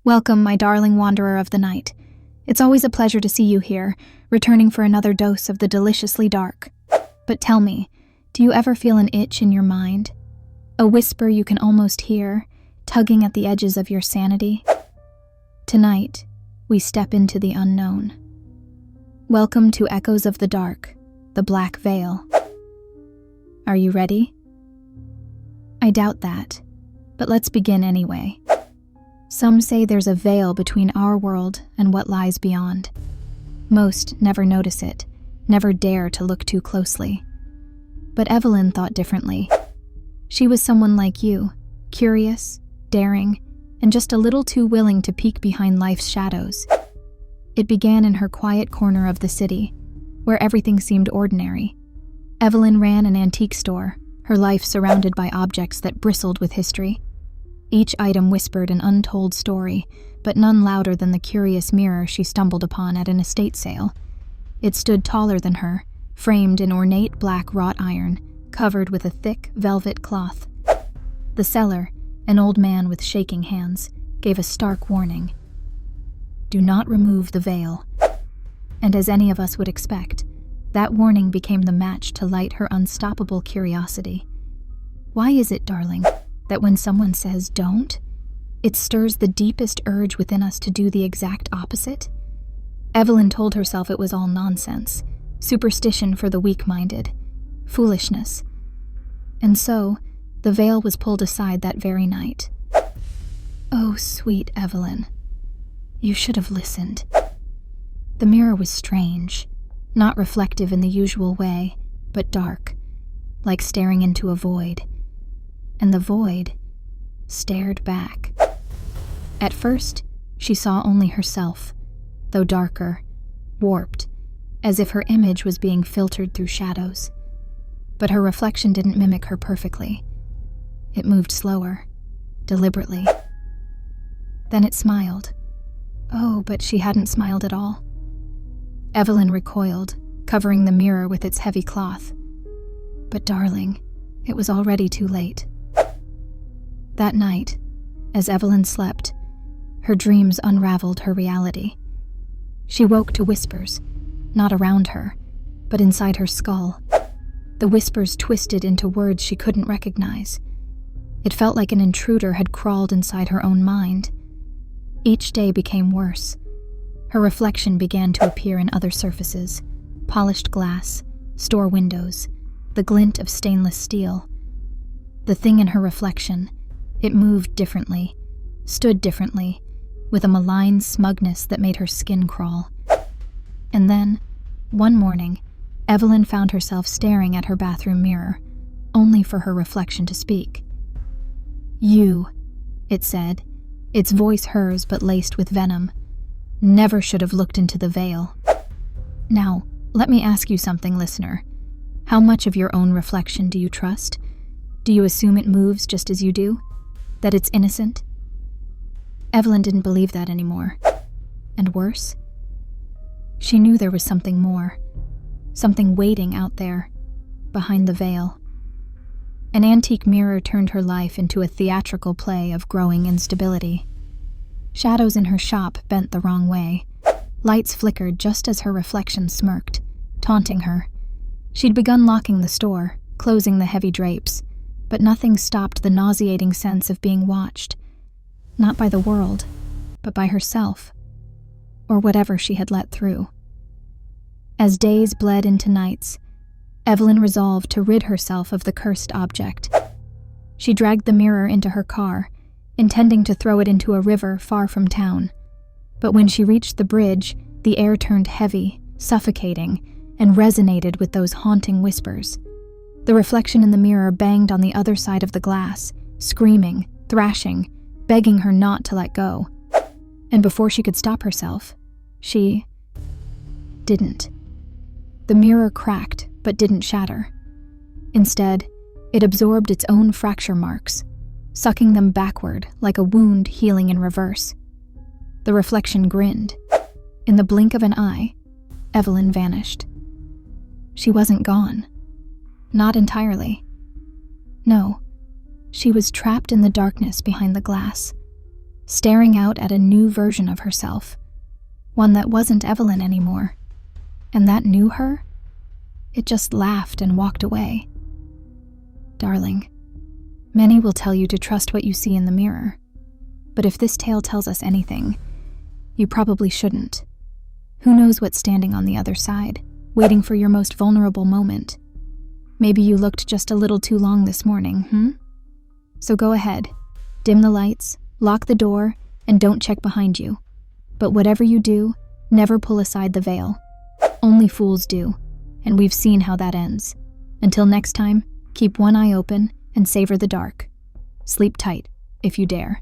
Welcome, my darling wanderer of the night. It's always a pleasure to see you here, returning for another dose of the deliciously dark. But tell me, do you ever feel an itch in your mind? A whisper you can almost hear, tugging at the edges of your sanity? Tonight, we step into the unknown. Welcome to Echoes of the Dark, the Black Veil. Are you ready? I doubt that, but let's begin anyway. Some say there's a veil between our world and what lies beyond. Most never notice it, never dare to look too closely. But Evelyn thought differently. She was someone like you, curious, daring, and just a little too willing to peek behind life's shadows. It began in her quiet corner of the city, where everything seemed ordinary. Evelyn ran an antique store, her life surrounded by objects that bristled with history. Each item whispered an untold story, but none louder than the curious mirror she stumbled upon at an estate sale. It stood taller than her, framed in ornate black wrought iron, covered with a thick velvet cloth. The seller, an old man with shaking hands, gave a stark warning. Do not remove the veil. And as any of us would expect, that warning became the match to light her unstoppable curiosity. Why is it, darling, that when someone says don't, it stirs the deepest urge within us to do the exact opposite? Evelyn told herself it was all nonsense, superstition for the weak-minded, foolishness. And so, the veil was pulled aside that very night. Oh, sweet Evelyn, you should have listened. The mirror was strange, not reflective in the usual way, but dark, like staring into a void. And the void stared back. At first, she saw only herself, though darker, warped, as if her image was being filtered through shadows. But her reflection didn't mimic her perfectly. It moved slower, deliberately. Then it smiled. Oh, but she hadn't smiled at all. Evelyn recoiled, covering the mirror with its heavy cloth. But darling, it was already too late. That night, as Evelyn slept, her dreams unraveled her reality. She woke to whispers, not around her, but inside her skull. The whispers twisted into words she couldn't recognize. It felt like an intruder had crawled inside her own mind. Each day became worse. Her reflection began to appear in other surfaces: polished glass, store windows, the glint of stainless steel. The thing in her reflection, it moved differently, stood differently, with a malign smugness that made her skin crawl. And then, one morning, Evelyn found herself staring at her bathroom mirror, only for her reflection to speak. You, it said, its voice hers but laced with venom, never should have looked into the veil. Now, let me ask you something, listener. How much of your own reflection do you trust? Do you assume it moves just as you do? That it's innocent? Evelyn didn't believe that anymore. And worse, she knew there was something more, something waiting out there, behind the veil. An antique mirror turned her life into a theatrical play of growing instability. Shadows in her shop bent the wrong way. Lights flickered just as her reflection smirked, taunting her. She'd begun locking the store, closing the heavy drapes, but nothing stopped the nauseating sense of being watched. Not by the world, but by herself, or whatever she had let through. As days bled into nights, Evelyn resolved to rid herself of the cursed object. She dragged the mirror into her car, intending to throw it into a river far from town. But when she reached the bridge, the air turned heavy, suffocating, and resonated with those haunting whispers. The reflection in the mirror banged on the other side of the glass, screaming, thrashing, begging her not to let go. And before she could stop herself, she didn't. The mirror cracked, but didn't shatter. Instead, it absorbed its own fracture marks, sucking them backward like a wound healing in reverse. The reflection grinned. In the blink of an eye, Evelyn vanished. She wasn't gone. Not entirely. No, she was trapped in the darkness behind the glass, staring out at a new version of herself, one that wasn't Evelyn anymore. And that new her? It just laughed and walked away. Darling, many will tell you to trust what you see in the mirror, but if this tale tells us anything, you probably shouldn't. Who knows what's standing on the other side, waiting for your most vulnerable moment? Maybe you looked just a little too long this morning, So go ahead, dim the lights, lock the door, and don't check behind you. But whatever you do, never pull aside the veil. Only fools do, and we've seen how that ends. Until next time, keep one eye open and savor the dark. Sleep tight, if you dare.